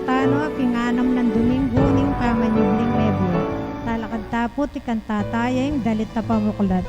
tano, pinganam ng Domingo, ning pamanyubling Mebyo. Talakad tapot, ikan tatayeng, dalit na pamuklat.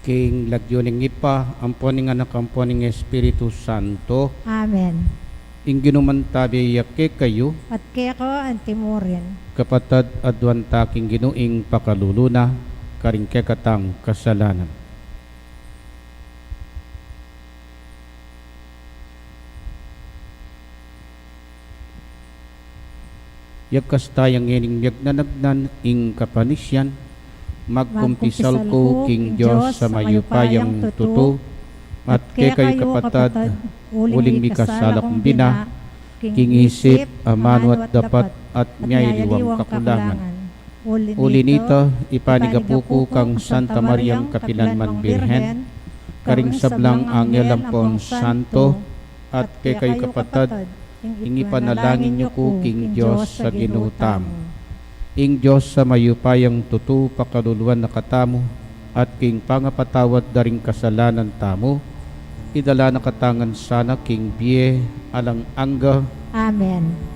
King lagyoning ipa, amponing anak amponing Espiritu Santo, Amen. ingginuman tabi yakke kayo, At kaya ko ang timurin. kapatad adwan taking ginuing pakaluluna, karing katang kasalanan. Yakas tayang ining yagnanagnan ing kapanisyan, magkumpisal ko king Diyos sa mayupayang tutu, at kay kapatad, uling mikasalak bina, king isip, amano at dapat, at miyay liwang kakulangan. Uli nito, ipanigapuko kang Santa Mariang Kapilanman Birhen, karing sablang angelampon santo, at kay kapatad, ing ipanalangin niyo ko king Diyos sa ginutamo. Ing Diyos sa mayupayang tutu pakaluluan na katamo, at king pangapatawad daring kasalanan tamo, idala na katangan sana king biye alang angga. Amen.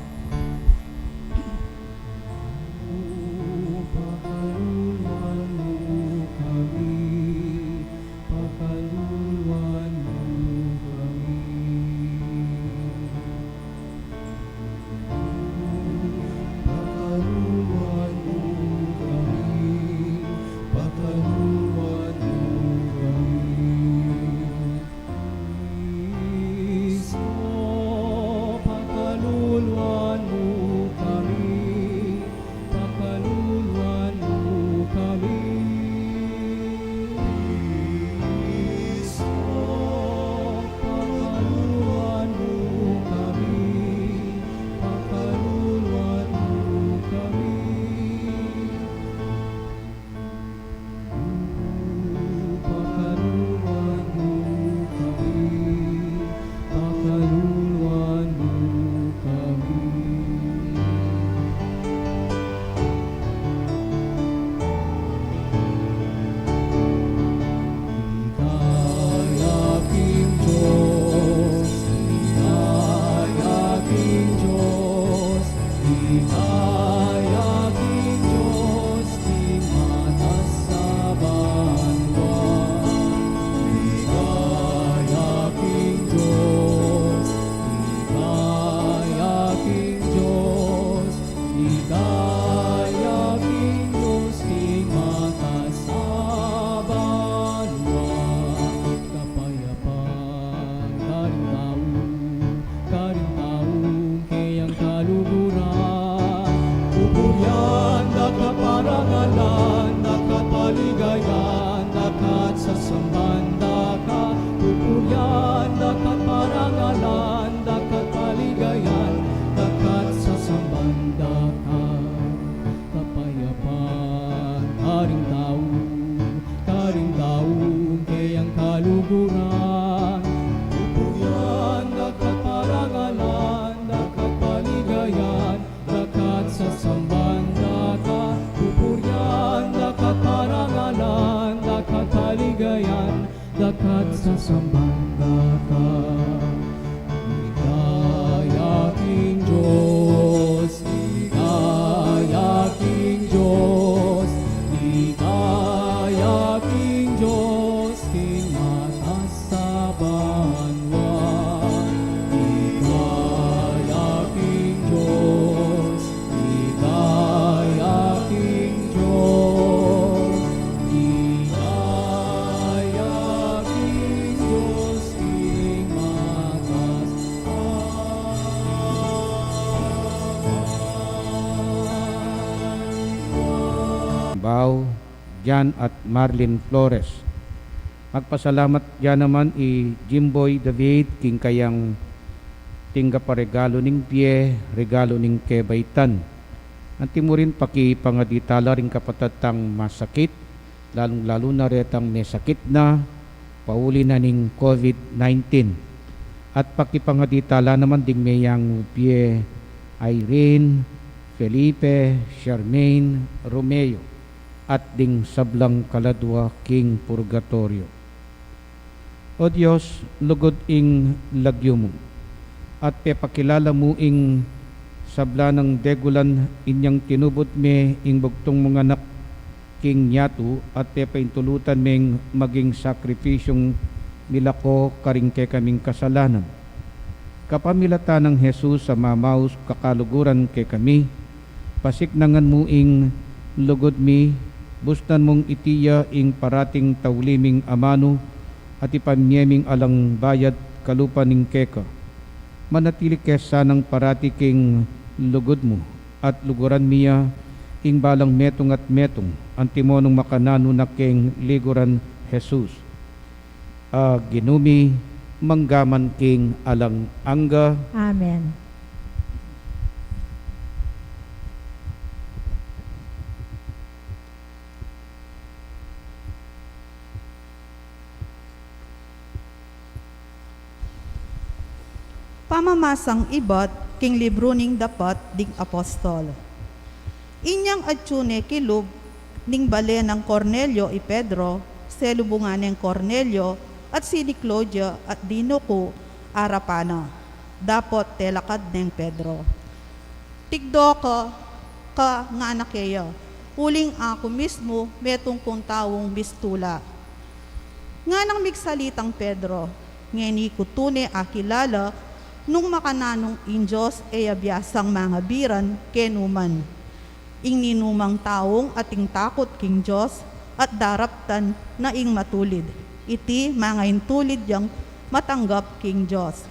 Pagkaluluwa Ligaya king Diyos, king matas sa banwa. Ligaya king Diyos, ligaya king Diyos, ligaya king Diyos, king matas sa banwa. Kapayapang karintaong kayang kaluguran, pupuryan na kaparangalan, nakapaligayan, nakat sa sambanda ka. Pupuryan na kaparangalan, nakapaligayan, nakat sa sambanda ka. Kapayapang karintaong kayang kaluguran, pupuryan na kaparangalan, nakapaligayan, nakat sa sambanda ka. Pupuryan na kaparangalan, nakapaligayan, nakat sa sambanda ka. Ligaya king Diyos, ligaya king Diyos, ligaya king Diyos, king matas sa banwa. Ligaya king Diyos, ligaya king Diyos, ligaya king Diyos, king matas sa Bao, Jan at Marlene Flores. Magpasalamat dyan naman Jimboy David, king kayang tingga pa regalo ning pie, regalo ning kebaitan. Nanti mo rin pakipangaditala rin kapatatang masakit, lalong-lalo na retang may sakit na, pauli na ning COVID-19. At pakipangaditala naman ding mayang pie Irene, Felipe, Charmaine, Romeo, at ding sablang kaladwa king purgatorio. O Diyos, lugod ing lagyo mo, at pepakilala mo ing sabla ng degulan inyang tinubot me ing bugtong mga anak king nyatu, at pepaintulutan meng maging sakripisyong nilako karingke kaming kasalanan. Kapamilatan ng Jesus sa mamaus kakaluguran ke kami, pasiknangan mo ing lugod mi, bustan mong itiya ing parating tauliming amano, at ipamyeming alang bayad kalupa ning keka. Manatili kesa ng parati king lugod mo, at luguran miya ing balang metong at metong, antimonong makanano na king liguran Jesus. Ginumi, manggaman king alang angga. Amen. Pamamasang ibat king libro ning dapat ding apostol. Inyang atsune kilub ning bale ng Cornelio i Pedro, selubungan ng Cornelio at si ni Claudia at dino ko arapana. Dapot telakad ng Pedro. Tigdo ka nga anakeya, uling ako mismo metong kong tawong bistula. Nga nang migsalitang Pedro, ngeni kutune akilala, nung makananong injos e abiyasang mga biran kenuman. Ing ninumang taong ating takot king Diyos at daraptan na ing matulid. Iti mga intulid yang matanggap king Diyos.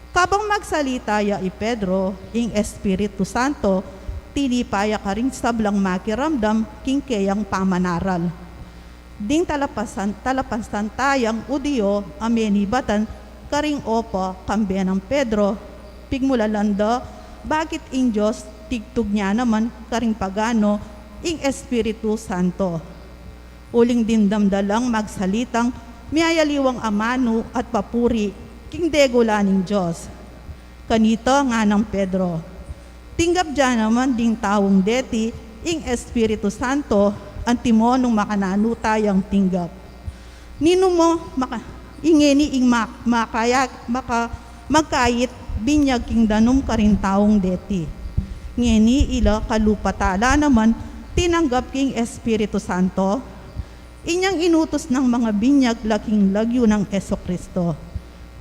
Kabang magsalita ya i Pedro, ing Espiritu Santo, tinipaya ka rin sablang makiramdam king kayang pamanaral. Ding talapasan tayang udiyo amenibatan karing opo kambe ng Pedro, pigmulalanda, bakit ing Diyos tigtug niya naman karing pagano ing Espiritu Santo. Uling din damdalang magsalitang miyayaliwang amano at papuri king degula ning Diyos. Kanito nga ng Pedro, tinggap dyan naman ding tawong deti ing Espiritu Santo antimonong makanano tayang tinggap. Nino mo ingeni ing magkayit binyag king danum karin taong deti. ngeni ila kalupatala naman tinanggap king Espiritu Santo. Inyang inutos ng mga binyag laking lagyo ng Kristo.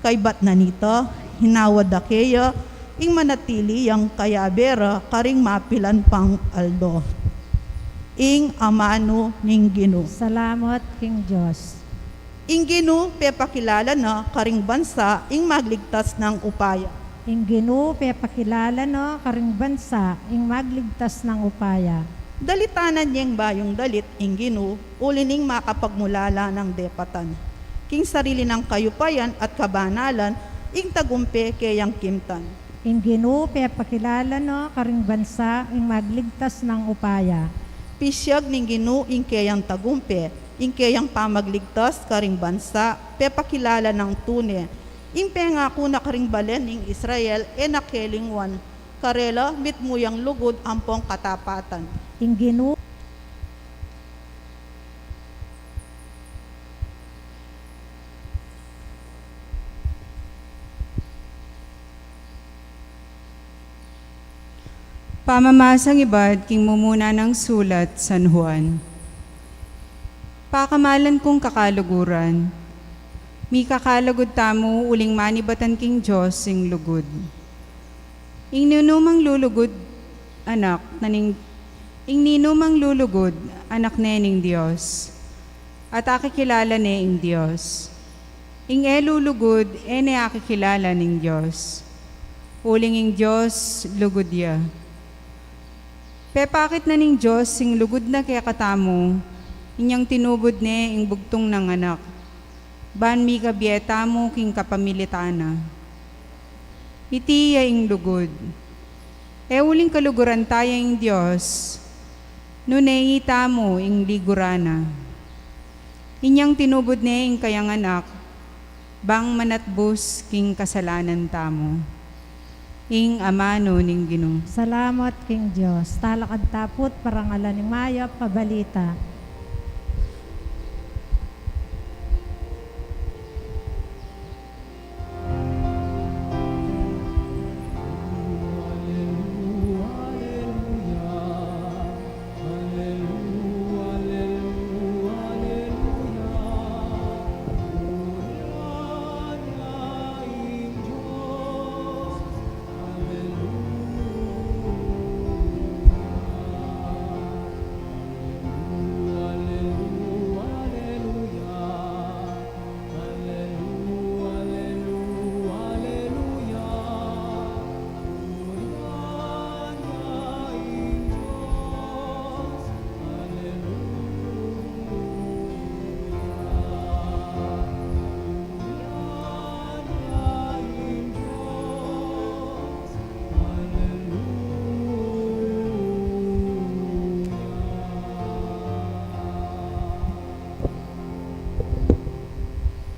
Kay bat na nito, hinawad da kaya, ing manatili yang kayabera karing mapilan pang aldo. Ing amano ning Gino. Salamat King Diyos. Ing Gino, pepakilala na karing bansa, ing magligtas ng upaya. Ing Ginoo pakilala no karing bansa ing magligtas ng upaya. Dalitanan niyang bayong dalit, ing Gino, ulining makapagmulala ng depatan. King sarili ng kayupayan at kabanalan, ing tagumpe kayang kimtan. Ing Ginoo pakilala no karing bansa ing magligtas ng upaya. Pisyag ning Gino, ing kayang tagumpe, ing kayang pamagligtas karing bansa, pepakilala ng tune. Impenga ko na karing balen ning Israel nakelingwan. Karela mitmuyang lugod ampong katapatan. Ing Ginoo Pamamasang ibad king mumuna ng sulat San Juan. Pakamalan kong kakaluguran, mi kakalagod tamo uling manibatan king Diyos sing lugod. Ing ninumang lulugod anak naning ing ninumang lulugod anak nening Diyos. At akikilala ne ing Diyos. Ing lulugod ne akikilala ning Diyos. Uling ing Diyos lugod ya. Pepakit na ning Diyos sing lugod na kaya katamo, inyang tinubod ne ing bugtong ng anak. Ban mi kabieta mo king kapamilitana. Itiya ing lugod. Uling kaluguran tayo ing Diyos, nuneita mo ing ligurana. Inyang tinubod ne ing kayang anak, bang manatbus king kasalanan tamo. Ing amano ning Ginoo. salamat King Diyos. Talakad tapot parangalan ni Maya pabalita.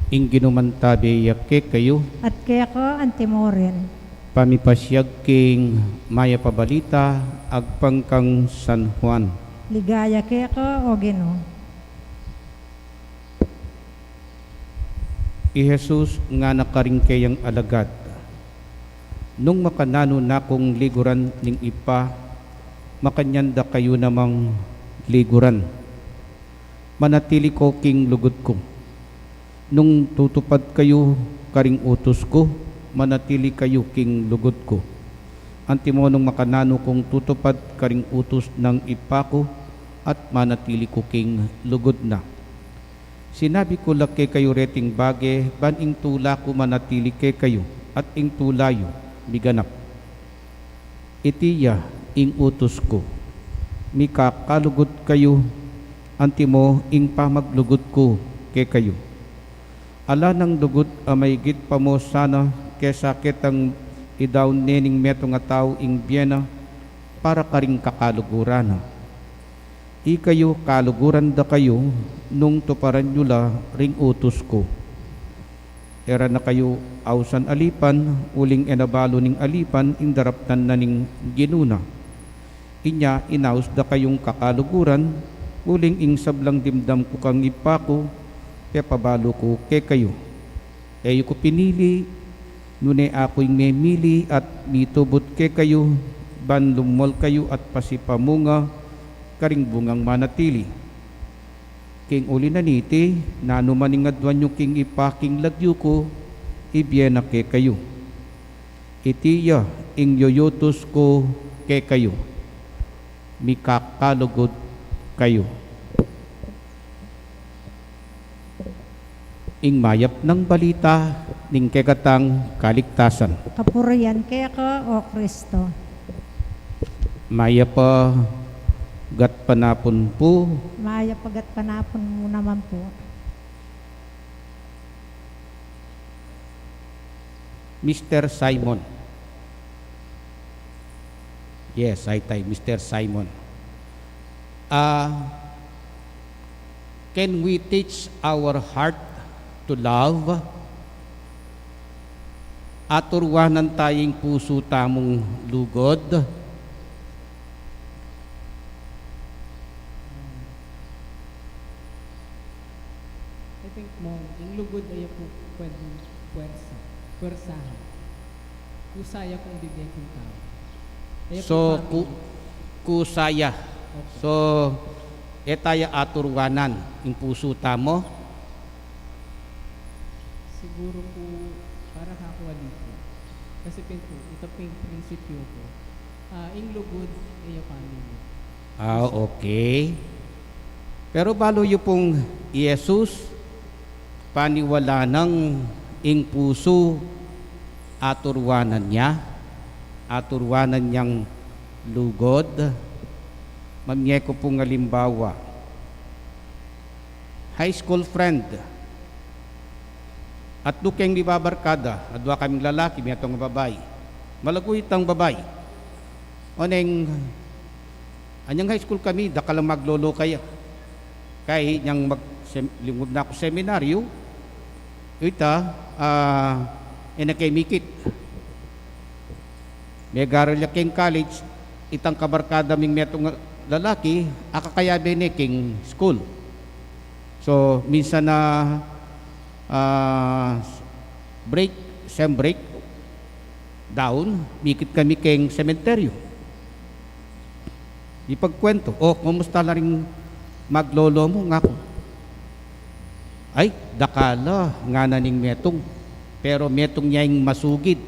Ing ginumantabi yakke kayo, At kaya ko antimorin. pamipasyag king Maya pabalita, agpang kang San Juan. Ligaya kaya ko o Ginoo. I Jesus nga nakaring kayang alagad. Nung makanano na kong liguran ning ipa, makanyanda kayo namang liguran. Manatili ko king lugod ko. Nung tutupad kayo karing utos ko, manatili kayo king lugod ko. Antimo nung makanano kong tutupad karing utos ng ipa ko, at manatili ko king lugod na. Sinabi ko laki kayo reting bage, ban ing tula ko manatili ke kayo, at ing tulayo, biganap. Itiya, ing utos ko, mikakalugod kayo, antimo ing pamaglugod ko ke kayo. Ala ng lugod amaygit pa mo sana, kesa kitang idaw nening meto nga tao ing Biena, para karing kakaluguran. Ikayo kaluguran da kayo, nung tuparan nyo la ring utos ko. Era na kayo awsan alipan, uling enabalo ning alipan, ing daraptan na ning ginuna. Inya inaus da kayong kakaluguran, uling ing sablang dimdam ko kang ipako, kaya pabalo ko ke kayo. Eyo ko pinili, nune ako'y memili at mitubot ke kayo, banlumol kayo at pasipamunga, karing bungang manatili. King uli na niti, nanumaning adwan yung king ipaking lagyo ko, ibiyena ke kayo. Itiya, ing yoyotos ko ke kayo, mikakalugod kayo. Ing mayap ng balita, ning kegatang kaligtasan. Kapurian kaya ka, O Kristo. Maya pa gat panapon po, Maya pagat panapon mo naman po. Mr. Simon. Yes, I type Mr. Simon. Can we teach our heart to love? Aturwanan tayong puso tamong lugod. I think mo, ang lugod ay po pwedeng pwersahan. Kusaya kong bigay kong tao. Ay po So, family. kusaya. Opo. So, etaya aturwanan yung puso tamo. Siguro po, para kakuwali po. Kasi po, ito po yung prinsipyo ko. Ang lugod ay family. Okay. Pero balo yung pong Yesus, paniwala ng ing puso, aturwanan niya, aturwanan niyang lugod. Mamye ko pong halimbawa. High school friend. At dukeng di babarkada, adwa kaming lalaki, may atong babay. Malaguit ang babay. Oneng, anyang high school kami, dakalang maglolo kaya. Kaya niyang lingod na ako seminaryo, ita, inakay mikit. May garal yaking college, itang kabarkada ming metong lalaki, akakayabe ni king school. So, minsan na break, sem break, down, mikit kami king sementeryo. Ipagkwento, kumusta na rin maglolo mo nga ko? Ay, dakala, nga naning metong. Pero metong niya yung masugid.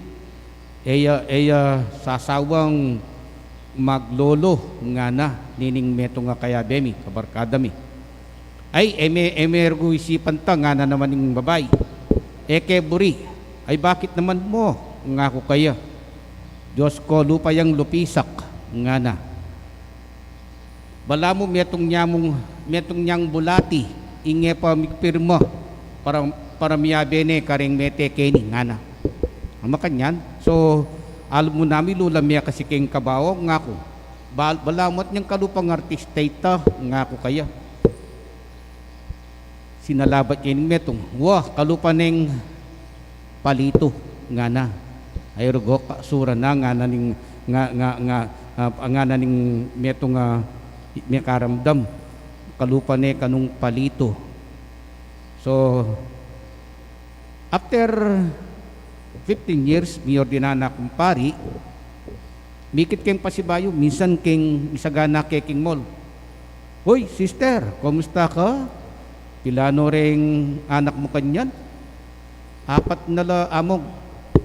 Sasawang maglolo nga na, nining metong nga kaya bemi, kabarkada mi. Ay, emergo isipan ta, nga na naman yung babay. Keburi, ay bakit naman mo, nga ko kaya? Diyos ko, lupa yung lupisak, nga na. Bala mo metong niyang bulati, inge pa migpirma, para miyabene karing mete keni, nga na. Ang makanyan, so, alam mo namin lula miya kasi keng kabaw, nga ko. Balamot niyang kalupang artista ita, nga ko kaya. Sinalabat niya yung metong, wah, kalupa neng palito, nga na. Ay rugo, sura na, nga na ning, nga na ning metong, may karamdam, kalupa ne kanung palito. So, after 15 years, may ordinana akong pari, mikit keng pasibayo, minsan keng isagana keking mall. Hoy, sister, kumusta ka? Pilano ring anak mo kanyan? 4 na amog.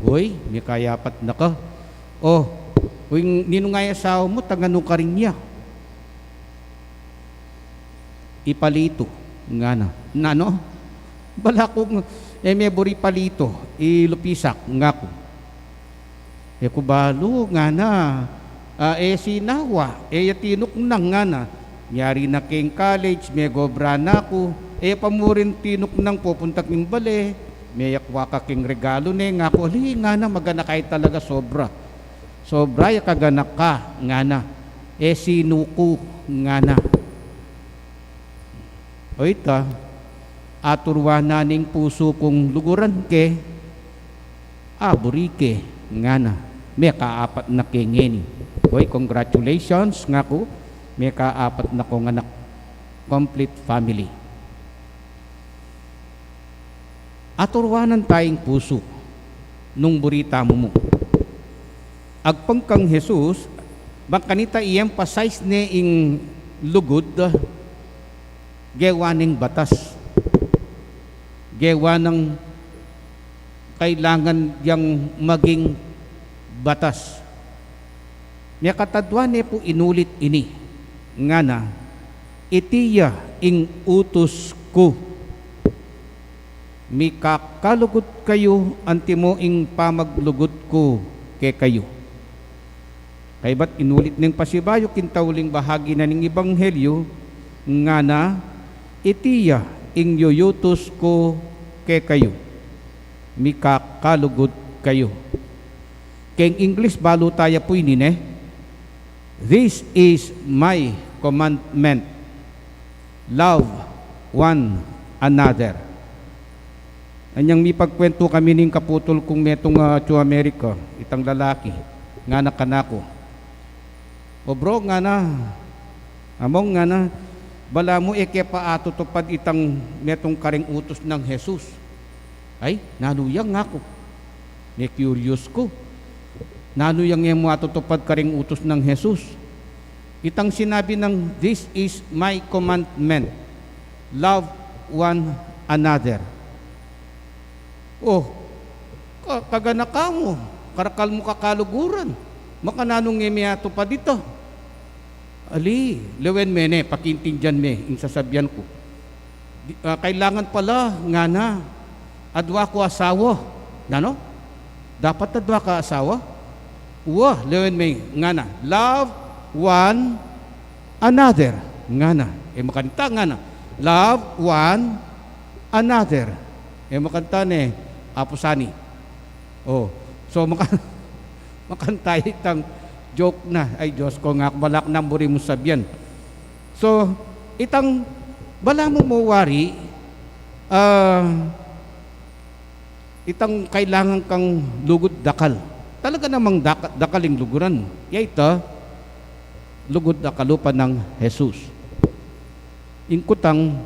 Hoy, may kaya 4 na ka. Hoy, ninungay asawa mo, tagano ka rin niya. Ipalito, nga na. Nano? Bala ko, may buri palito, ilupisak, nga ko. Kubalo, nga na. Sinawa, tinok nang nga na. Nyari na keng college, may gobra na ko. Pamurin tinok nang pupuntak ng bale. May yakwa ka keng regalo ne, nga ko. Nga na, magana kahit talaga sobra. Sobra, yakaganak ka, nga na. Sinuko, nga na. O ita, aturwa ning puso kong luguran ke, aburi ke, nga na, may kaapat na kengeni. Oy, congratulations nga ko, may kaapat na kong anak, complete family. Aturwanan tayong puso, nung burita mo. Agpangkang Jesus, bang kanita i-emphasize ne ing lugod, gewa ng batas. Gewa ng kailangan yang maging batas. Niya katadwa ne po inulit ini, nga na, itiya ing utos ko. Mikakalugod kayo, antimo ing pamaglugod ko ke kayo. Kay ba't inulit ng pasibayo kintauling bahagi na ng Ebanghelyo, nga na, itiya ing yuyutos ko ke kayo. Mikakalugod kayo. Keng English balo tayo po inine, this is my commandment. Love one another. Anyang mi pagkwento kami ning kaputol kung metong to America, itang lalaki, nga na kanako. O bro, nga na, among nga na, bala mo eke pa atutupad itang metong karing utos ng Jesus. Ay, nanuyang nga ko. May curious ko. Nanuyang nga mo atutupad karing utos ng Jesus. Itang sinabi ng, this is my commandment. Love one another. Oh, kagana ka mo. Karakal mo kakaluguran. Makananong ngemiato pa dito. Ali, lewen mene, pakintindihan me, yung sasabyan ko. Kailangan pala, nga na, adwa ko asawa. Nano? Dapat adwa ka asawa? Uwa, lewen me, nga na, love one another. Nga na, makanta nga na, love one another. Makanta ne, apusani. Oh, so makanta itang joke na, ay Diyos ko nga, balak na buri mo sabyan. So, itang, bala mo mawari, itang kailangan kang lugod dakal. Talaga namang dakaling luguran mo. Ito, lugod dakalupa ng Jesus. Ingkutang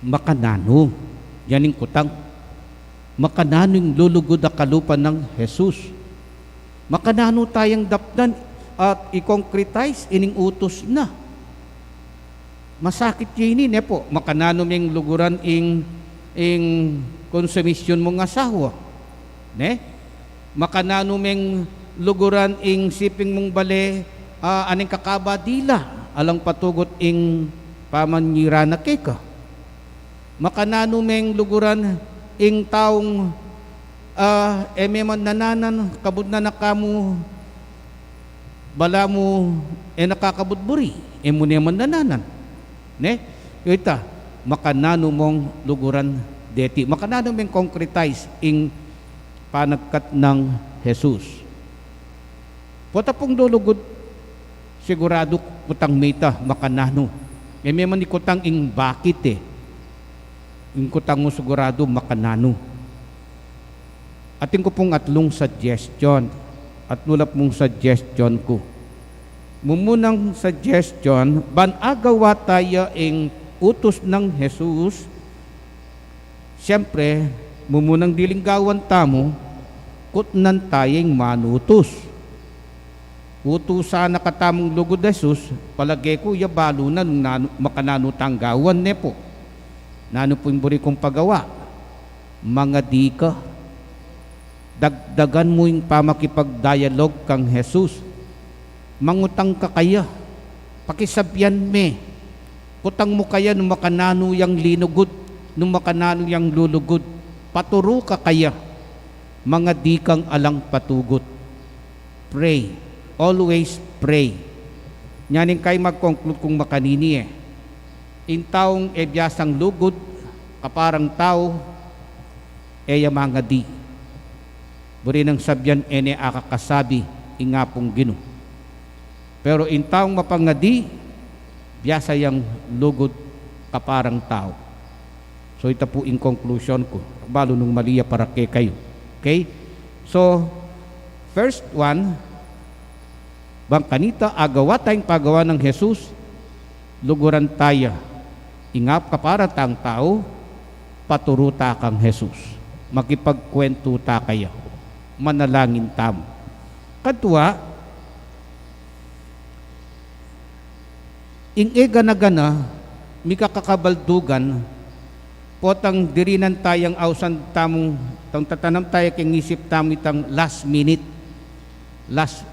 makanano. Yan ingkutang. Makanano yung lulugod dakalupa ng Jesus. Makanano tayong dapdan at i-concretize ining utos na. Masakit yun ne po. Makanano yung luguran ing konsumisyon mong asawa. Ne? Makanano yung luguran ing siping mong bale aning kakabadila. Alang patugot ing pamanyira na keka. Makanano yung luguran ing taong meman nananan, kabud na nakamu, bala mo, nakakabudburi, mo naman nananan. Ne? Ita, makanano mong luguran deti. Makanano mong concretize ing panagkat ng Jesus. Pota pong lulugod, sigurado kutang mita, makanano. Meman ni kutang ing bakit Ing kutang mo sigurado makanano. Ating ko pong atlong suggestion at nulap mong suggestion ko. Mumunang suggestion, banagawa tayo ang utos ng Jesus. Siyempre, mumunang dilinggawan tamo, kutnan tayong manutos. Utusa na katamong lugod Jesus, palagay ko yabalo na nung makananutanggawan ne po. Nano po yung buri kong pagawa? Mga di ka. Dagdagan mo yung pamakipag-dialogue kang Jesus. Mangutang ka kaya. Pakisabyan me. Kutang mo kaya nung makanano yung linugod, nung makanano yung lulugod. Paturo ka kaya. Mga di kang alang patugot. Pray. Always pray. Nyaning kay mag-conclude kung makanini In taong ebyasang lugod, kaparang tao, mga di. Buri ng sabyan akakasabi, ingapong gino. Pero in taong mapangadi, biyasa yang lugod, kaparang tao. So ito po in conclusion ko. Balo nung maliya para kay kayo. Okay? So, first one, bang kanita, agawa tayong pagawa ng Jesus, luguran tayo. Ingap ka para tang tao, paturuta kang Jesus. Makipagkwento ta kayo. Manalangin tamo. Kadwa, ing ega na gana, mika kakabaldugan, potang dirinan tayang awsan tamong, tang tatanam tayo king isip tamo itang last minute, last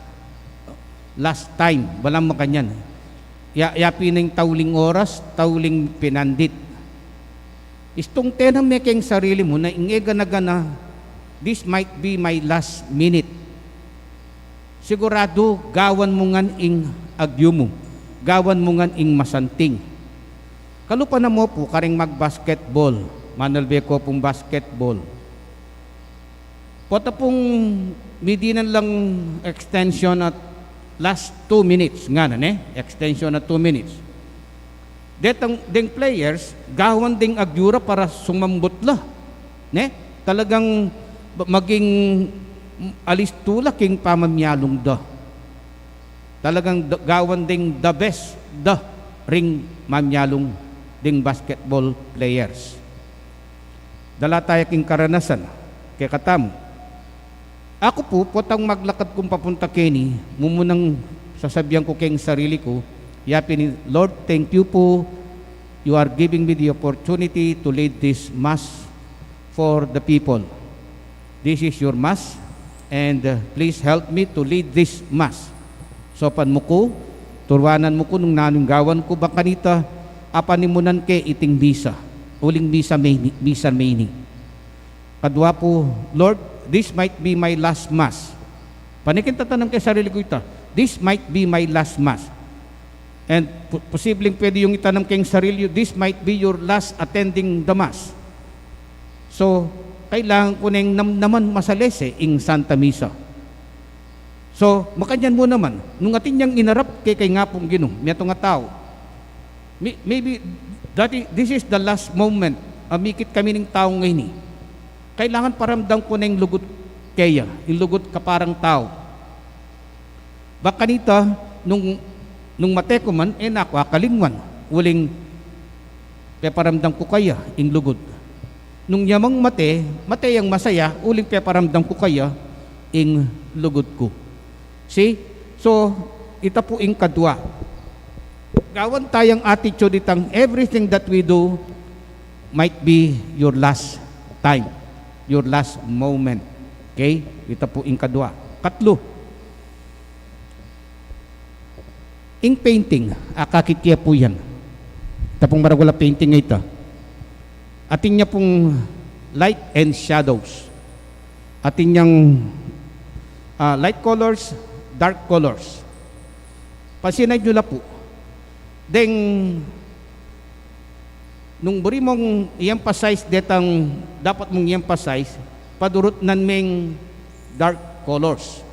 time, walang makanyan. Yapi ng tauling oras, tauling pinandit. Istong tenang mekeng sarili mo na ingega na gana, this might be my last minute. Sigurado, gawan mo ngan ing agyo mo, gawan mo ngan ing masanting. Kalupa na mo po, karing mag-basketball, manalbe ko pong basketball. Pota pong midinan lang extension at last 2 minutes nga na, extension at 2 minutes. Detang ding players, gawan ding agyura para sumambot la. Talagang maging alis tula king pamamyalong da. Talagang gawan ding the best, the ring mamyalong ding basketball players. Dala tayo king karanasan, kay katamo. Ako po, potang maglakad kong papunta kini, mumunang sasabihan ko king sarili ko, yapin, Lord, thank you po. You are giving me the opportunity to lead this mass for the people. This is your mass, and please help me to lead this mass. Sopan mo ko, turwanan mo ko nung nanunggawan ko ba kanita, apanimunan ke iting misa, uling misa mini. Kadwa po, Lord, this might be my last mass. Panikin tatanong kay sarili ko ito, this might be my last mass. And posibleng pwede yung itanong kayong sarili, this might be your last attending the mass. So, kailangan ko nang naman masalese ing Santa Misa. So, makanyan mo naman, nung atin niyang inarap kay nga pong Ginoo, miyato nga tao. Maybe, this is the last moment, amikit kami ng tao ngayon. Kailangan paramdam ko na yung lugod kaya, yung lugod kaparang tao. Baka nita, nung mate ko man, nako, kalingwan, uling peparamdam ko kaya, yung lugod. Nung yamang mate yung masaya, uling peparamdam ko kaya, yung lugod ko. See? So, ita po ing kadwa. Gawan tayong attitude itang everything that we do might be your last time, your last moment. Okay? Ita po ing kadwa. Katlo, ing painting, kakitya po yan. Tapong maragwala painting ito. Atin niya pong light and shadows. Atin niyang light colors, dark colors. Pasinay nyo la po. Deng, nung buri mong i-emphasize detang dapat mong i-emphasize, padurot nan meng dark colors.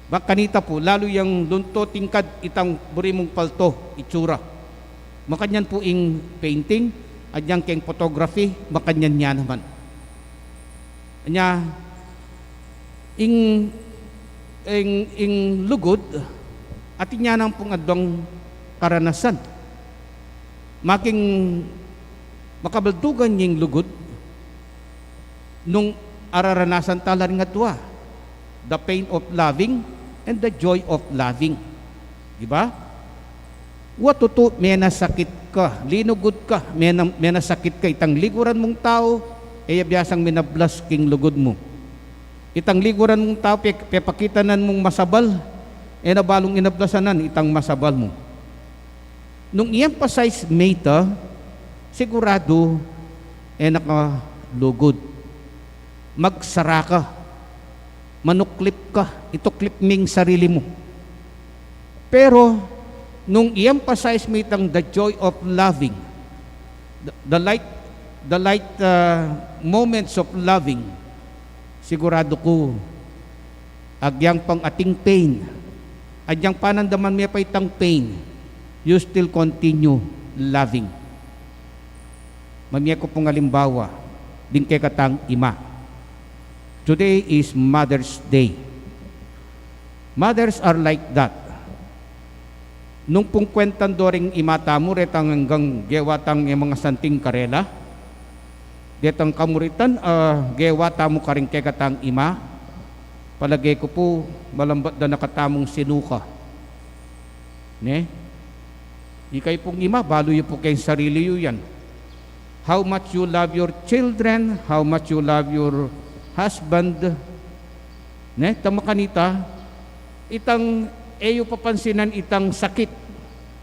Makanita po, lalo yung lunto tingkad itang buri mong palto, itsura. Makanyan po ing painting, at yang keng photography, makanyan niya naman. Anya, ing lugod, at niya nang pong adwang karanasan. Making makabaldugan yung lugod, nung araranasan talan nga tuwa, the pain of loving, and the joy of loving. Diba? Watuto, may nasakit ka, linugod ka, may nasakit ka, itang liguran mong tao, biasang minablas king lugod mo. Itang liguran mong tao, pepakitanan mong masabal, nabalong inablasanan, itang masabal mo. Nung i-emphasize meta, sigurado, nakalugod. Magsara ka, manuklip ka, ituklip ming sarili mo. Pero, nung i-emphasize mo itang the joy of loving, the light moments of loving, sigurado ko, agyang pang ating pain, agyang panandaman may pa itang pain, you still continue loving. Mamaya ko pong halimbawa, din kay katang ima. Today is Mother's Day. Mothers are like that. Nung pong kwentan doring imata mo, retang hanggang gewatang yung mga santing karela, detang kamuritan, gewata mo karing kekatang ima, palagay ko po, malambat na nakatamong sinuka. Ne? Ikay pong ima, balo yu po kayong sarili yu yan. How much you love your children, how much you love your husband. Ne, tama kanita, itang eyo papansinan itang sakit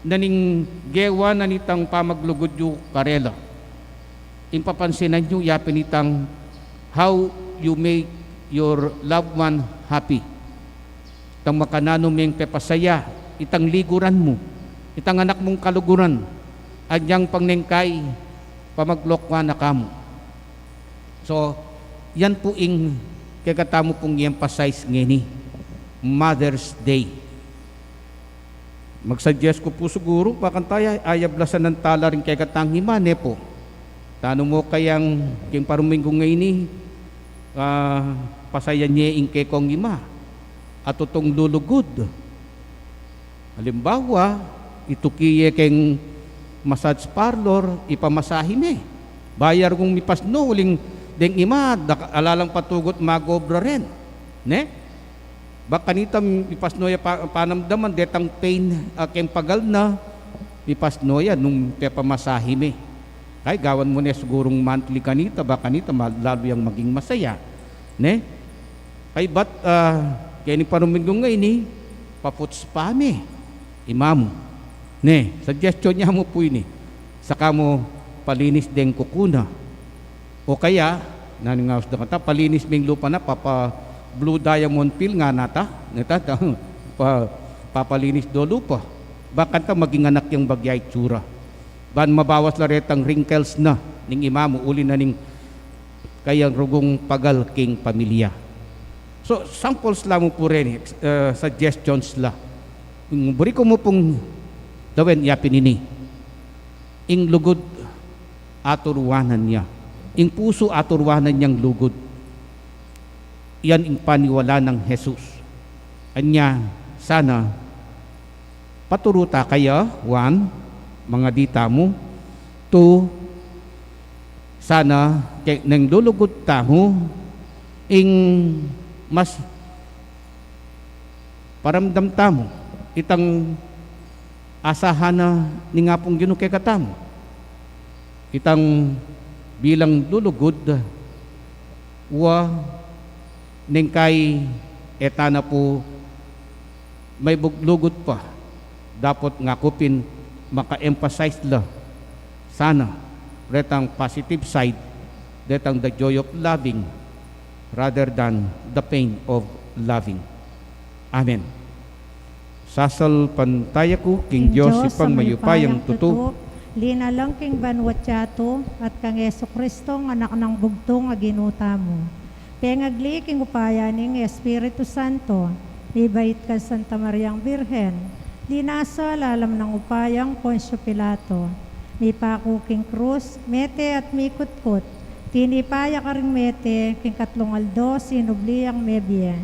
na ning gewa na nitang pamaglugod yu karela. Ing papansinan yu yapin itang how you make your loved one happy. Itang makanano meng pepasaya, itang liguran mo, itang anak mong kaluguran, anyang pangnengkay, pamaglokwa na kamo. So, yan po ing kagatamo pong i-emphasize ngini, Mother's Day. Mag-suggest ko po siguro, bakang tayo ayablasan ng tala rin kagatang himane po. Tano mo kayang king paruminggo ngayini, pasaya niya ing kekong ima, at tutong lulugod. Halimbawa, itukiye keng massage parlor, ipamasahin eh. Bayar kong mipasno, uling deng ima, alalang patugot magobra rin. Ne? Baka nita mipasno ya panamdaman, detang pain kem pagal na, mipasno ya nung pepamasahin eh. Kaya gawan mo na sigurong monthly kanita, baka nita lalo yung maging masaya. Ne? Kay ba't kaya ni paruminggo ngayon eh, paputs pa mi, imam. Ne, suggestion niya mo po ini. Saka mo palinis din kukuna. O kaya, naningawas na kata, palinis ming lupa na, papa blue diamond peel nga nata, papalinis do lupa. Bakit ta maging anak yung bagyay tsura. Ban mabawas la retang wrinkles na, ning imamo, uli na ning kayang rugong pagal king pamilya. So, samples lang mo po rin, suggestions la. Buri ko mo pong dawen yapin ini. Ing lugod aturwanan niya. Ing puso aturwanan niyang lugod. Yan ing paniwala ng Jesus. Anya, sana paturuta kaya, 1, mga dita mo. 2, sana nang lulugod tamo, ing mas paramdam tamo itang asahan na ni nga pong ginukay katamo itang bilang lulugod wa ningkay etana po may buglugod pa dapat nga kupin maka-emphasize la sana retang positive side retang the joy of loving rather than the pain of loving. Amen. Sasal pantaya ko, King Diyos, ipang mayupayang tuto. Lina lang king banwat yato, at kang Yeso Kristo, anak ng bugtong aginuta mo. Pengagli king upayaning Espiritu Santo, ibait ka Santa Mariang Birhen, linasa lalam ng upayang Poncio Pilato, may pako king krus, mete at mikutkot, tinipaya ka rin mete, king katlong aldo, sinubliyang mebye.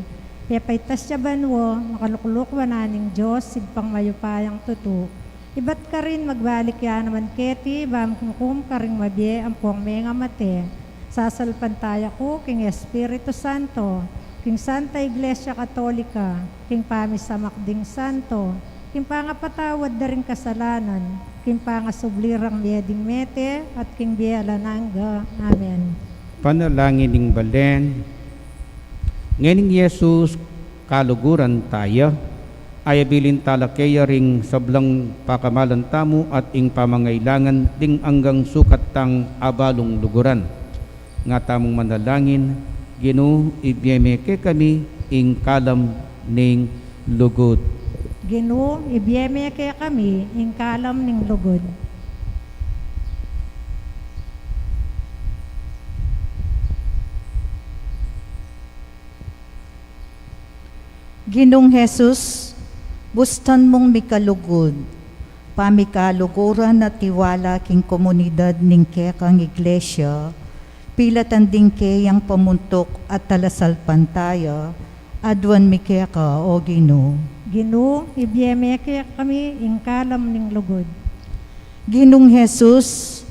Pepaitas siya banwo, makalukluk wananing Diyos, sigpang mayupayang tutu. Ibat ka rin magbalik ya naman keti, bamkum ka rin mabye, ampong menga mate. Sasalpantaya ko, king Espiritu Santo, king Santa Iglesia Katolika, king Pamisamakding Santo, king pangapatawad na rin kasalanan, king pangasublirang meding mete, at king biyalananga. Amen. Panalangin ng balen. Ngayon Yesus, kaluguran tayo, ayabilin talakaya ring sablang pakamalan tamo at ing pamangailangan ding anggang sukat tang abalong luguran. Nga tamong manalangin, Ginoo, ibiyemeke kami ing kalam ning lugod. Ginoo, ibiyemeke kami, ing kalam ning lugod. Ginong Jesus, bustan mong mikalugod, pamikaluguran at tiwala king komunidad ning kekang iglesia, pilatan ding kayang pamuntok at talasal pantaya, adwan mikeka o Ginoo. Ginoo, ibiyemeke kami, ing kalam ning lugod. Ginong Jesus,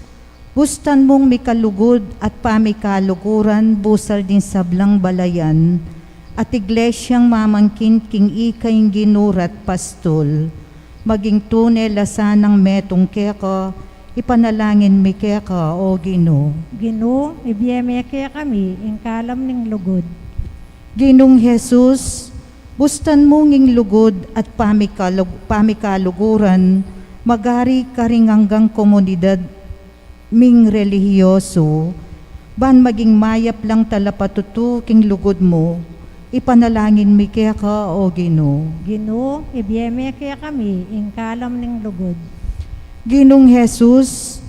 bustan mong mikalugod at pamikaluguran busal din sablang balayan, at iglesyang mamangkin king ikaing ginurat pastol, maging tunel lasanang metong keka, ipanalangin mi keka o Ginoo. Ginoo, ibiyeme kaya kami, ing kalam ning lugod. Ginong Jesus, bustan mong ing lugod at pamikaluguran, magari karing hanggang komunidad ming relihiyoso, ban maging mayap lang talapatutu king lugod mo, ipanalangin mi keka o Ginoo. Ginoo, ibiyeme kaya kami, ing kalam ning lugod. Ginong Jesus,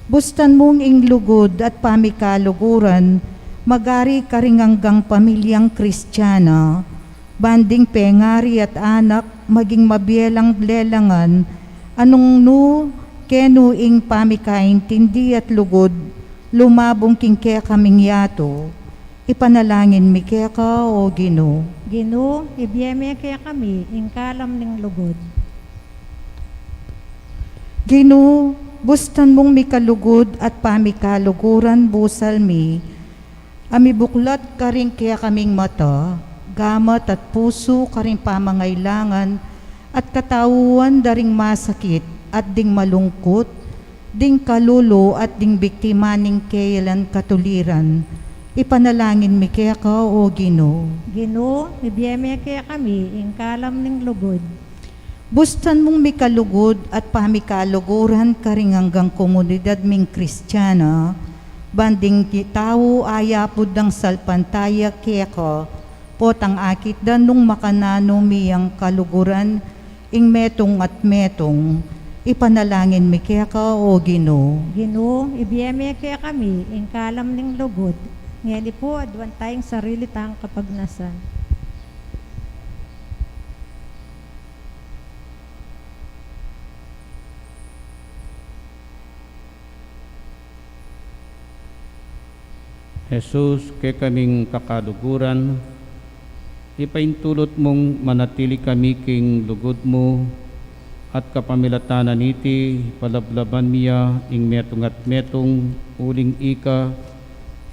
bustan mong ing lugod at pamikaluguran, magari karing hanggang pamilyang Kristiyana, banding pengari at anak, maging mabielang lelangan, anong nu, kenu ing pamikaintindi at lugod, lumabong king kaya kaming yato, ipanalangin mi keka o Ginoo. Ginoo, ibiyeme kaya kami, ing kalam ning lugod. Ginoo, bustan mong mikalugod at pamikaluguran busal mi, amibuklat karing kaya kaming mata, gamat at puso karing pamangailangan, at katauhan daring masakit at ding malungkot, ding kalulo at ding biktima ning kailan katuliran, ipanalangin mi kaya ka o Ginoo. Ginoo, ibiyeme kaya kami, ing kalam ning lugod. Bustan mong mikalugod at pamikaluguran karing hanggang komunidad ming Kristiyana, banding tao ayapod ng salpantaya keko, potang akit danong makanano miyang kaluguran, ing metong at metong, ipanalangin mi keka o Ginoo. Ginoo, ibiyeme kaya kami, ing kalam ning lugod. Ngayon po, adwan tayong sarili tang kapagnasan. Jesus, kay kaming kakaluguran, ipaintulot mong manatili kami king lugod mo, at kapamilatanan iti palablaban miya ing metong at metong uling ika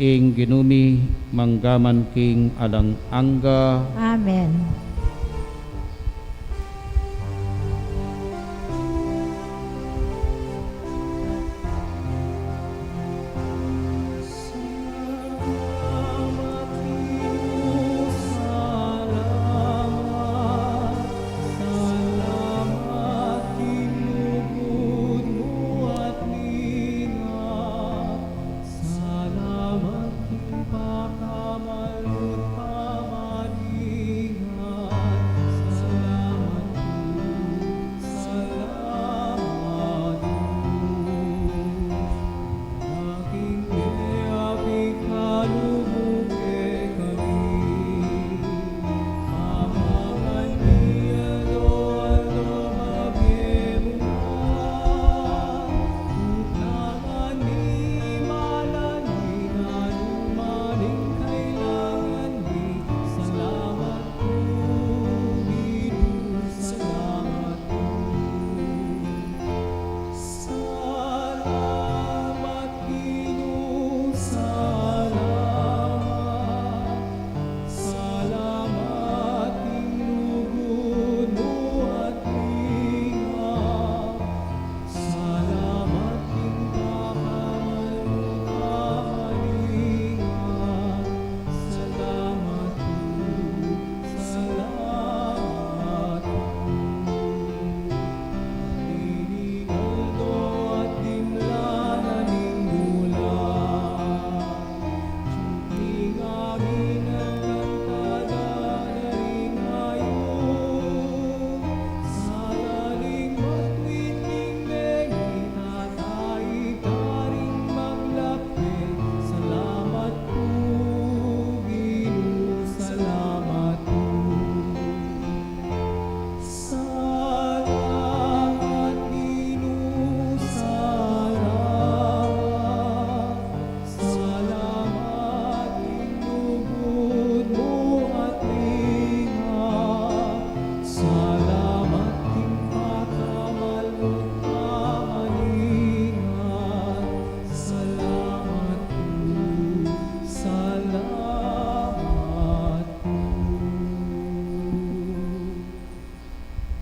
ing ginumi manggaman king alang angga. Amen.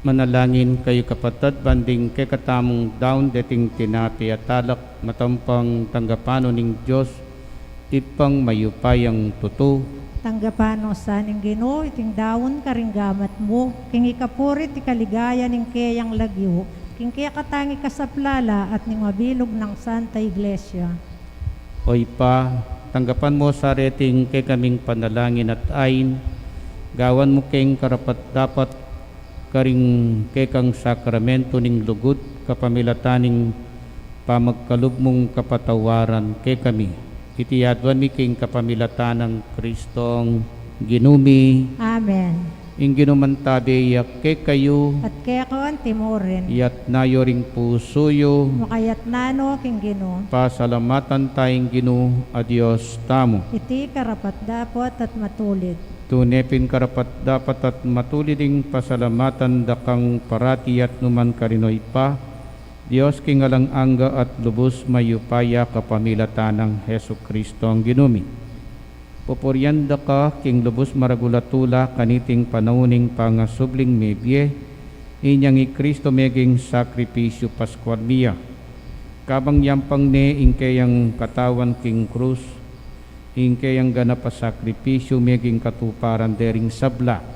Manalangin kayo kapatid, banding kay katamong daon dating tinapi at talak matampang tanggapano ning Diyos, ipang mayupayang tuto. Tanggapano sa ning Ginoo iting dawon karinggamat mo, king ikapurit ikaligaya ning kayang lagyo, king kaya katangi kasaplala at ning mabilog ng Santa Iglesia. Oy pa, tanggapan mo sa reting kay kaming panalangin at ayin, gawan mo kayong karapat dapat karing kay kang sakramento ning lugod, kapamilataning pamagkalub mong kapatawaran kay kami. Itiyadwan mi king kapamilatan ng Kristong ginumi, Amen. ing ginumantabi yak kay kayo, At kaya ko ang timurin, yat nayo ring pusoyo, makayat nano king Ginoo, pasalamatan tayong Ginoo a Dios tamo. iti karapat dapat at matulid. Tunepin karapat dapat at matuliding pasalamatan dakang parati at numan karinoy pa, Diyos kingalang angga at lubos mayupaya kapamilatan ng Hesu Kristo ang ginumi. Pupuryanda ka king lubos maragulatula kaniting panauning pangasubling mebye, inyang i Kristo meging sakripisyo paskwal miya. Kabang yampang ne ingkayang katawan king krus, ingkayang ganap sakripisyo meging katuparan dering sabla.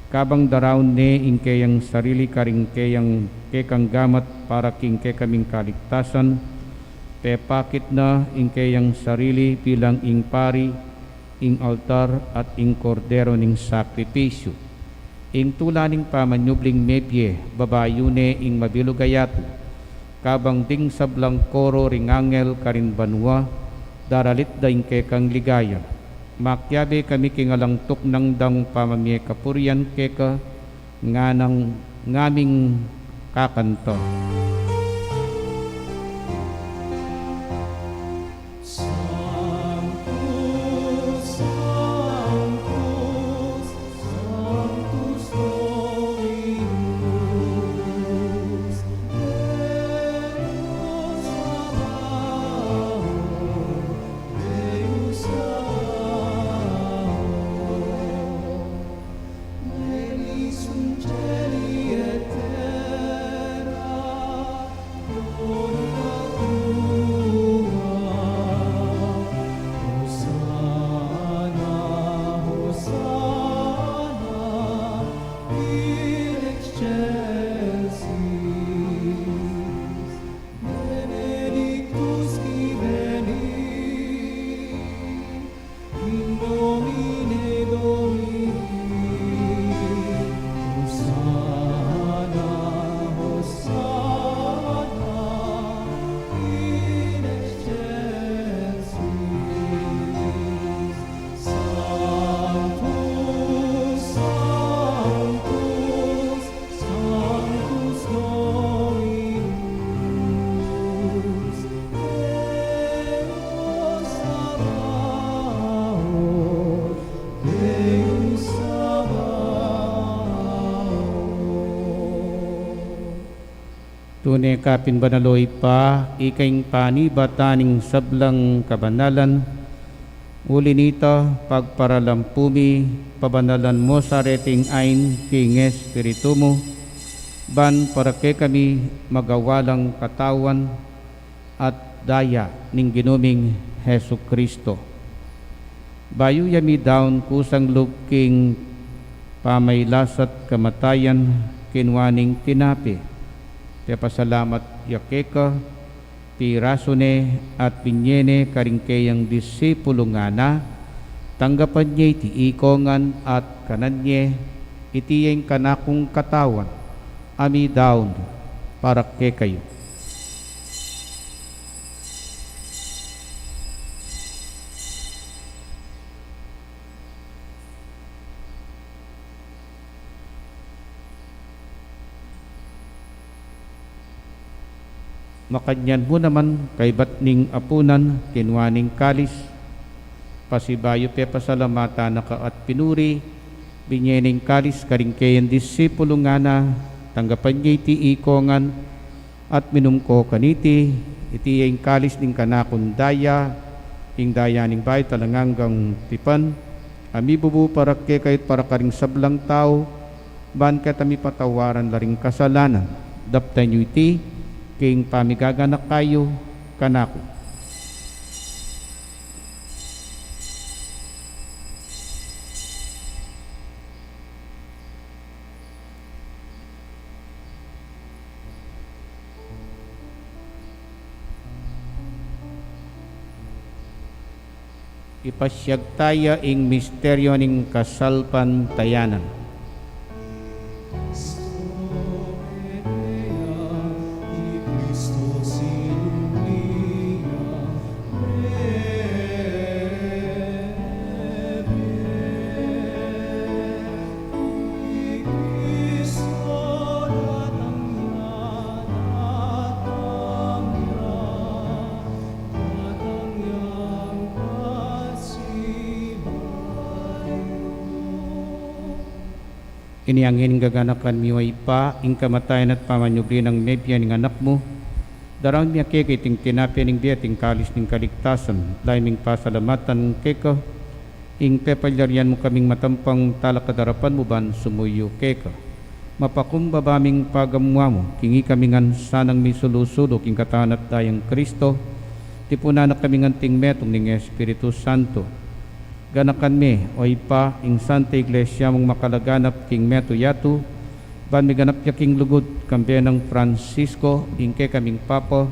Kabang darawon ne ingkayang sarili karing kayang kekang gamat para king kaming kaligtasan, pepakit na ingkayang sarili bilang ing pari, ing altar at ing kordero ning sakripisyo. Ing tulaning pamanyubling mebye, babayune ing mabilugayato, kabang ding sablang koro ring angel karin banwa, daralit da ing kekang ligaya. Makyabe kami kingalang tuknang dang pamamye kapurian keka nganang ngaming kakanto. Tunay kapin banaloy pa, ikaing panibataning sablang kabanalan, uli nito pagparalampumi, pabanalan mo sa reting ain king Espiritu mo, ban para kay kami magawalang katawan at daya ning ginuming Hesu Kristo. Bayu yami daon kusang lubking pamaylasat kamatayan kinwaning tinapi. Te pasalamat yakeka, ti rasone at pinyene karingkeyang disipulo nga na, tanggapan niya iti ikongan at kananye, itiyeng kanakong katawan, ami daon para kay kayo. Makanyan mo naman kay batning apunan, kinwaning kalis, pasibayo pe pasalamata na ka at pinuri, binyening kalis karingkeyan disipulo nga na, tanggapan niya iti ikongan, at minumko kaniti, iti yung kalis ning kanakon daya, ing daya ning bay talanganggang tipan, ami bubu para kay kahit para karing sablang tao, ban katami patawaran laring kasalanan, daptay nyo iti, king pamigaganak kayo, kanako. Ipasyag tayo ing misteryo ning kasalpantayanan. Ini ang hinggaganakan miway pa, ing kamatayan at pamanyugri ng nebya ng anak mo. Darang niya keke ting tinapya ng biya ting kalis ng kaligtasan, laiming pasalamatan keka, ing pepalyarian mo kaming matampang talakadarapan mo ban sumuyo keka. Mapakumbabaming pagamwa mo, kingi kamingan sanang misulusulo king katahan at dayang Kristo, tipunanak kamingan ting metong ng Espiritu Santo. Ganakan me, oy pa, ing Santa Iglesia mong makalaganap king meto yatu, ban mi ganap ya king lugod, kambe ng Francisco, ing ke kaming Papa,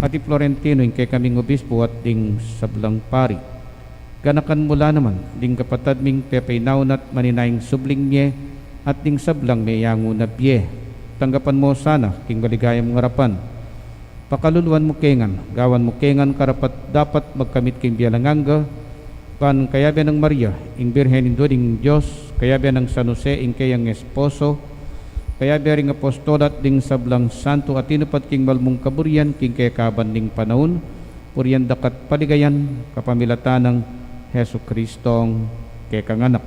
ati Florentino, ing ke kaming Obispo at ding sablang pari. Ganakan mula naman, ding kapatad ming pepay naunat maninaing subling nye, at ding sablang may yango na biye. Tanggapan mo sana, king baligayang ngarapan. Pakaluluan mo kengan, gawan mo kengan karapat dapat magkamit king bialanganga, pan kayabe ng Maria, ing Birhen indo ding Diyos, kayabe ng San Jose, ing kayang esposo, kayabe ring apostolat ding sablang santo, at tinupat king malmong kaburian, king kaya kaban ding panahon, purian dakat paligayan, kapamilatan ng Hesu Kristong kekanganak.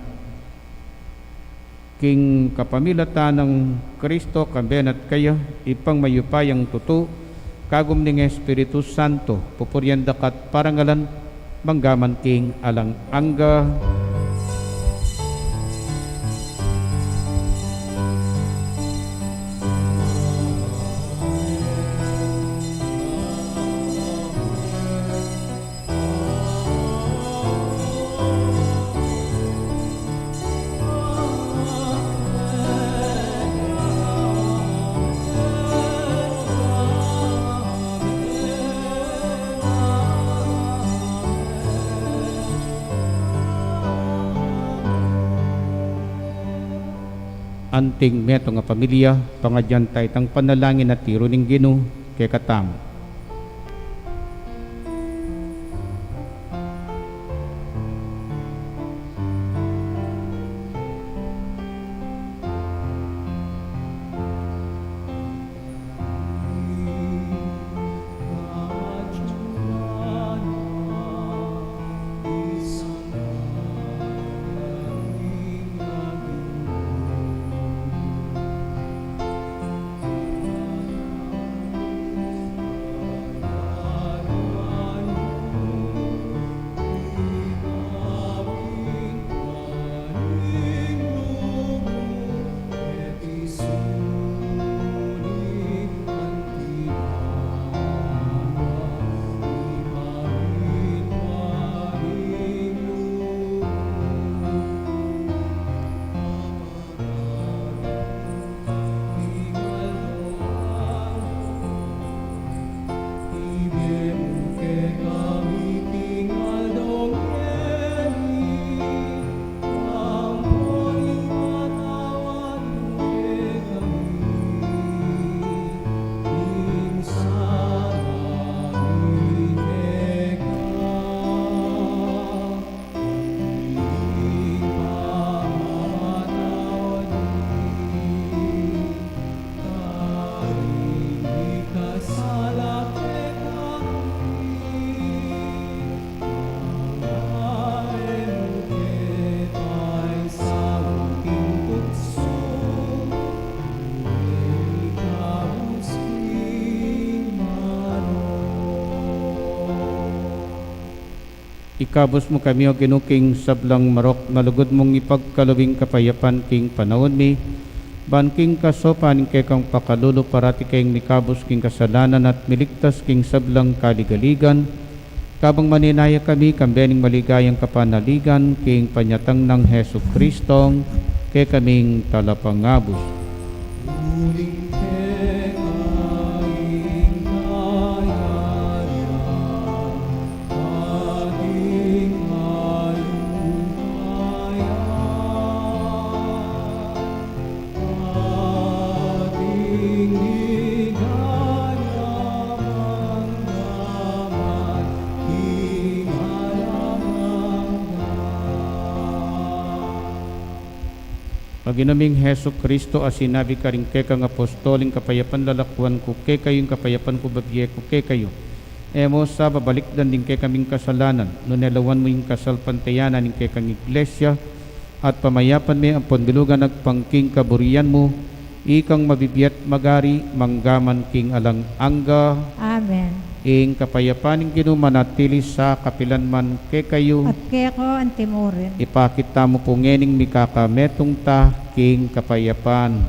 King kapamilatan ng Kristo, kamben at kaya, ipang mayupayang tutu, kagum ning Espiritu Santo, pupurian dakat parangalan, manggaman king alang angga. Anting meto nga pamilya, pangadyan tayo tang panalangin at tiro ning Ginoo kay katamo. Ikabos mo kami o kinuking sablang marok, malugod mong ipagkalawing kapayapan king panahon mi, Ban king kasopan king kang pakalulo parati king mikabos king kasalanan at miligtas king sablang kaligaligan. Kabang maninaya kami kambening maligayang kapanaligan king panyatang ng Heso Kristong kay kaming talapangabos. Paginaming Heso Kristo as sinabi ka rin kay kang apostoling kapayapan lalakwan ko kay kayong kapayapan ko babye ko kay kayo. Emo sa babalikdan din kay kaming kasalanan, nunelawan mo yung kasalpantayanan din kay kang iglesia, at pamayapan may ang ponbilugan nagpangking kaburian mo, ikang mabibiyat magari, manggaman king alang angga, Amen. ing kapayapan ng ginumanatili sa kapilanman kay kayo. At kaya ko ang timurin. Ipakita mo po ngening mikakametong ta king kapayapan.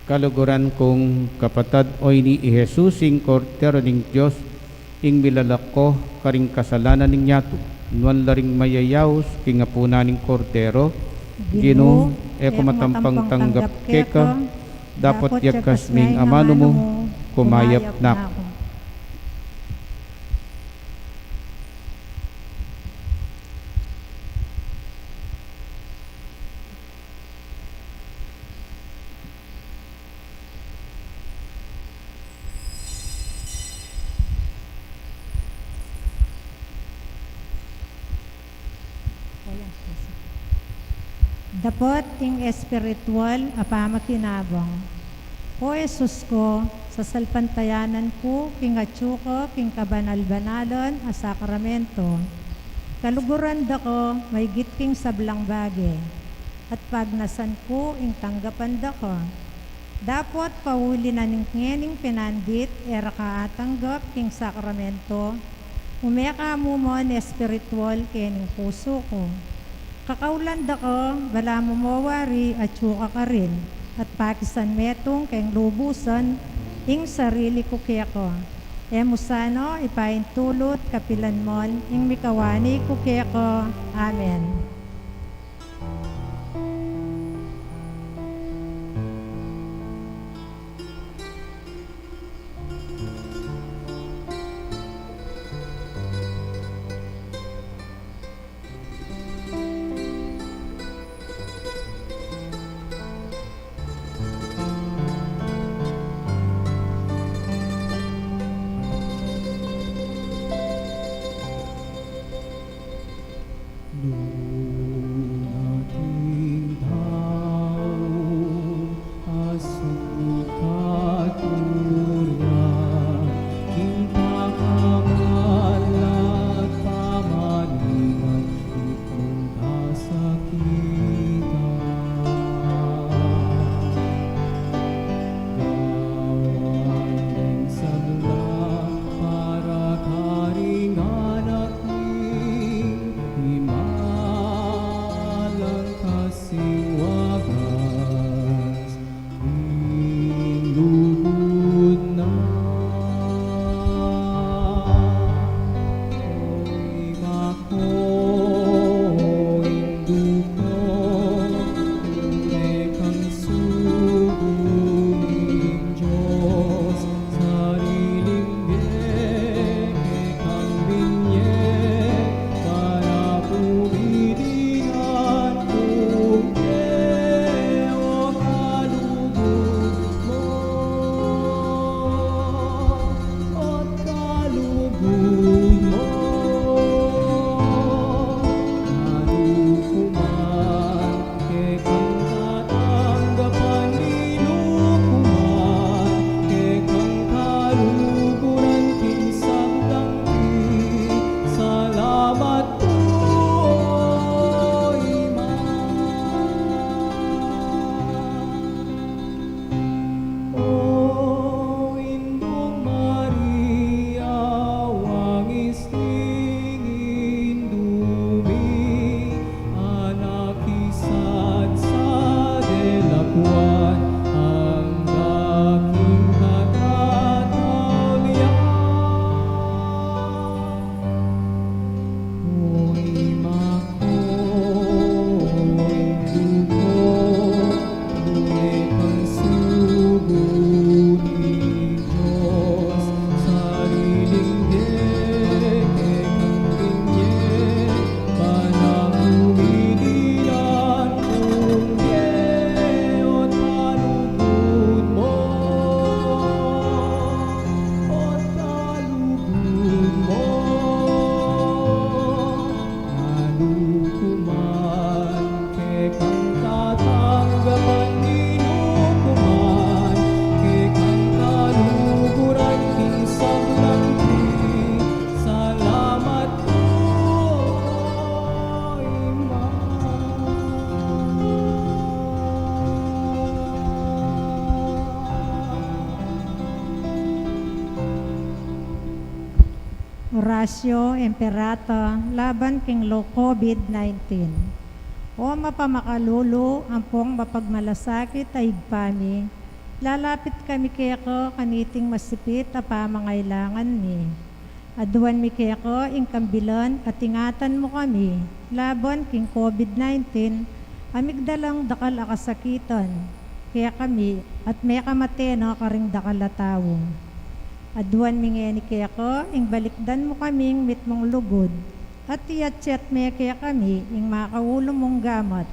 Kaluguran kong kapatad oy ni Jesus ing kortero ning Dios ing milalako karing kasalanan ning nyato nuan laring mayayaos king apuna ning kortero Ginoo eko matampang tanggap keka dapat yakas ming amano mo kumayap na. Dapat ing espiritual apamakinabang. O Jesus ko, sa salpantayanan ko, king atsuko, king kabanal-banalan, a sakramento. Kaluguran da ko, may gitking sablang bagay. At pagnasan ko, ing tanggapan da ko. Dapat pauli na ning ngening pinandit, era ka atanggap, king sakramento. Umeka mo mo ni espiritual, kening puso ko. Kakaulan da ko, bala mo mawari at suka ka rin. At pakisan metong kayong lubusan, ing sarili ko kaya ko. Emusano, ipain tulot, kapilan mon, ing mikawani ko kaya ko. Amen. Horacio Emperato, laban king lo COVID-19. O mapamakalulo, ampong mapagmalasakit ay igpami, lalapit kami keko kaniting masipit a pamangailangan mi. Aduan mi keko ing kambilan at ingatan mo kami, laban king COVID-19, amigdalang dakal akasakitan, kaya kami at may kamateno karing dakal a tawo. Aduan mi ngeni kaya ko, ing balikdan mo kaming mitmong lugod, at iyatsyat me kaya kami, ing makaulo mong gamat.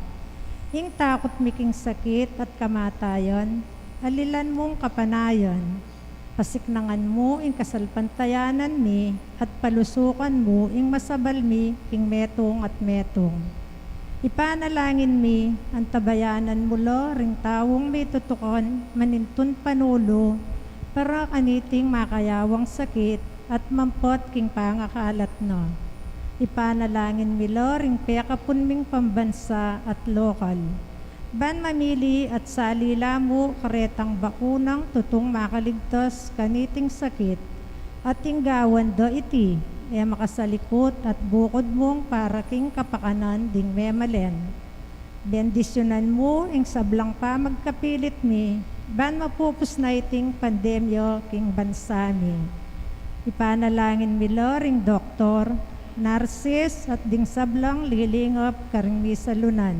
Ing takot mi king sakit at kamatayon, alilan mong kapanayon. Pasiknangan mo ing kasalpantayanan mi, at palusukan mo ing masabal mi, king metong at metong. Ipanalangin mi, ang tabayanan mo lo, ring tawong may tutukon, manintun panulo, para kaniting makayawang sakit at mampot king pangakalat no. Ipanalangin mi lo ring pekapun ming pambansa at lokal. Ban mamili at salila mo karetang bakunang tutong makaligtas kaniting sakit at tinggawan do iti makasalikot at bukod mong para king kapakanan ding memalen. Bendisyonan mo ing sablang pa magkapilit mi, ban mapupus na iting pandemyo king bansa mi. Ipanalangin mi lo ring doktor, narsis at ding sablang lilingap karing misalunan.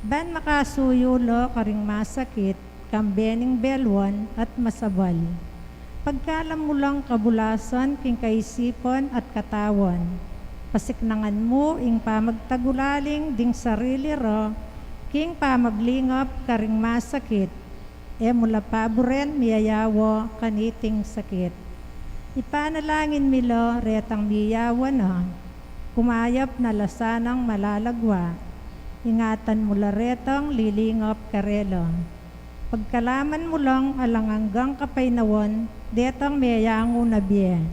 Ban makasuyo lo karing masakit, kambening belwan at masabal. Pagkalam mo lang kabulasan king kaisipan at katawan. Pasiknangan mo ing pamagtagulaling ding sarili ro, king pamaglingap karing masakit, mula paboren miyayawo kaniting sakit. Ipanalangin mi lo retang miyawa na, kumayap na lasanang malalagwa, ingatan mo la retang lilingap karelo. Pagkalaman mo lang alang hanggang kapainawan, detang miyayango na biye.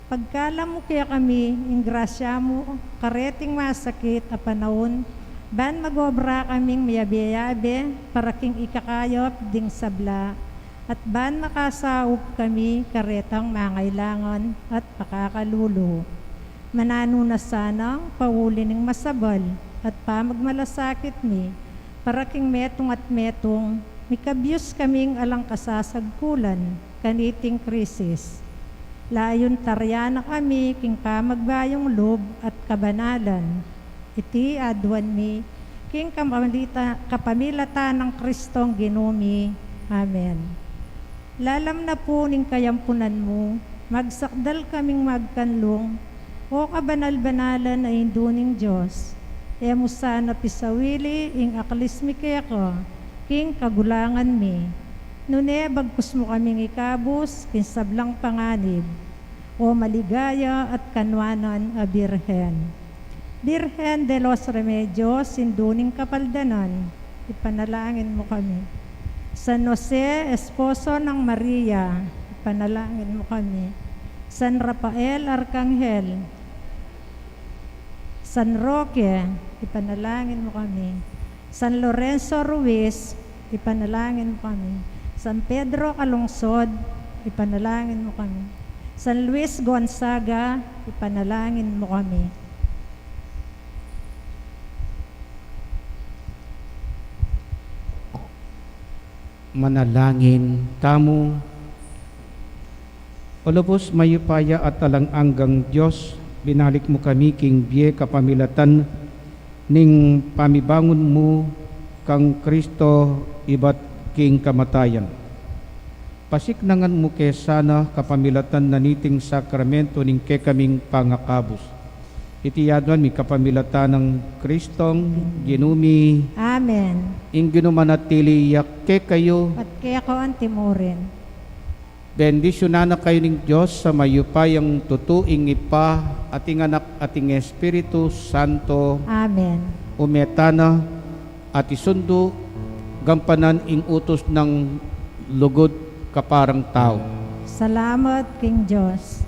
Pagkalam mo kaya kami, ing grasya mo, kareting masakit a panahon, ban magobra kaming miyabiyabe, para king ikakayop ding sabla, at ban makasaup kami karetang mangailangan at pakakalulo. Manano na sanang pauli ning masabal, at pamagmalasakit mi, para king metong at metong, mikabyos kaming alang kasasagkulan, kaniting krisis. Layon taryana kami king pamagbayong lob at kabanalan. Iti aduan mi king kapamilata ng Kristong ginumi. Amen. Lalam na po ning kayampunan mo, magsakdal kaming magkanlong, o kabanal-banalan ay induning Diyos. Emo sana pisawili ing aklis mi keko, king kagulangan mi. Nune bagkus mo kaming ikabus, kinsablang panganib, o maligaya at kanwanan a Birhen. Birhen de los Remedios, sinduning kapaldanan, ipanalangin mo kami. San Jose, esposo ng Maria, ipanalangin mo kami. San Rafael, Arkanghel. San Roque, ipanalangin mo kami. San Lorenzo Ruiz, ipanalangin mo kami. San Pedro Calungsod, ipanalangin mo kami. San Luis Gonzaga, ipanalangin mo kami. Manalangin tamo. O lubos mayupaya at talang-anggang Diyos, binalik mo kami king biye kapamilatan ning pamibangon mo kang Kristo iba't king kamatayan. Pasiknangan mo kay sana kapamilatan na niting sakramento ning kekaming pangakabos. Itiyaduan mi kapamilatan ng Kristong ginumi. Amen. Ing ginumanatili yak ke kayo. At kaya ko ang timurin. Bendisyonan na kayo ning Diyos sa mayupayang tutuing ipa ating anak ating Espiritu Santo. Amen. Umetana at isundo gampanan ing utos ng lugod kaparang tao. Salamat, King Diyos.